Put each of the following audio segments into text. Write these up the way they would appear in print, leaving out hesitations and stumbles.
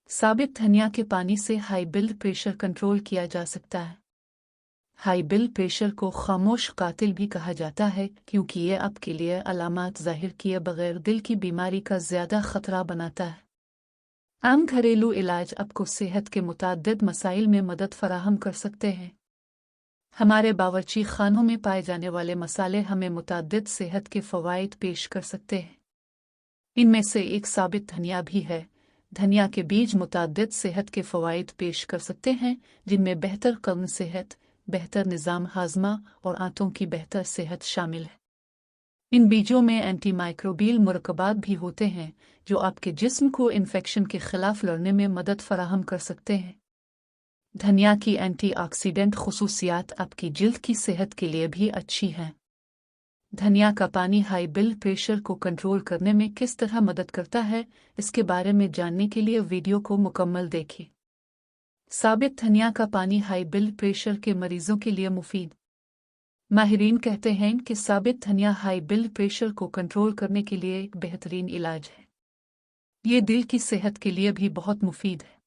साबित धनिया के पानी से हाई ब्लड प्रेशर कंट्रोल किया जा सकता है। हाई ब्लड प्रेशर को खामोश कातिल भी कहा जाता है क्योंकि ये आपके लिए अलामत जाहिर किए बगैर दिल की बीमारी का ज़्यादा खतरा बनाता है। आम घरेलू इलाज आपको सेहत के मुतअद्दिद मसाइल में मदद फराहम कर सकते हैं। हमारे बावर्ची खानों में पाए जाने वाले मसाले हमें मुतअद्दिद सेहत के फ़वाइद पेश कर सकते हैं। इनमें से एक साबित धनिया भी है। धनिया के बीज मुतअद्दिद सेहत के फ़वाइद पेश कर सकते हैं, जिनमें बेहतर कल्ब सेहत, बेहतर निज़ाम हाज़मा और आंतों की बेहतर सेहत शामिल है। इन बीजों में एंटी माइक्रोबियल मुरक्कबात भी होते हैं जो आपके जिस्म को इन्फेक्शन के खिलाफ लड़ने में मदद फराहम कर सकते हैं। धनिया की एंटीऑक्सीडेंट खुसूसियात आपकी जिल्द की सेहत के लिए भी अच्छी हैं। धनिया का पानी हाई ब्लड प्रेशर को कंट्रोल करने में किस तरह मदद करता है, इसके बारे में जानने के लिए वीडियो को मुकम्मल देखें। साबित धनिया का पानी हाई ब्लड प्रेशर के मरीजों के लिए मुफीद। माहिरीन कहते हैं कि साबित धनिया हाई ब्लड प्रेशर को कंट्रोल करने के लिए एक बेहतरीन इलाज है। ये दिल की सेहत के लिए भी बहुत मुफीद है।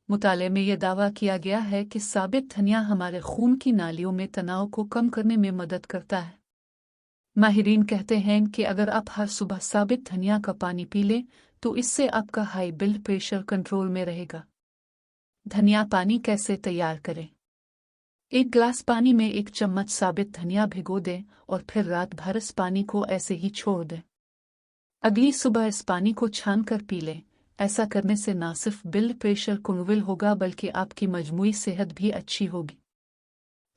मुताले में यह दावा किया गया है कि साबित धनिया हमारे खून की नालियों में तनाव को कम करने में मदद करता है। माहिरीन कहते हैं कि अगर आप हर सुबह साबित धनिया का पानी पी लें तो इससे आपका हाई ब्लड प्रेशर कंट्रोल में रहेगा। धनिया पानी कैसे तैयार करें? एक गिलास पानी में 1 चम्मच साबित धनिया भिगो दें और फिर रात भर इस पानी को ऐसे ही छोड़ दें। अगली सुबह इस पानी को छान कर पी लें। ऐसा करने से न सिर्फ ब्लड प्रेशर कंट्रोल होगा बल्कि आपकी मजमूई सेहत भी अच्छी होगी।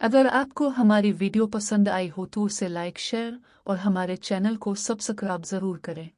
अगर आपको हमारी वीडियो पसंद आई हो तो उसे लाइक, शेयर और हमारे चैनल को सब्सक्राइब ज़रूर करें।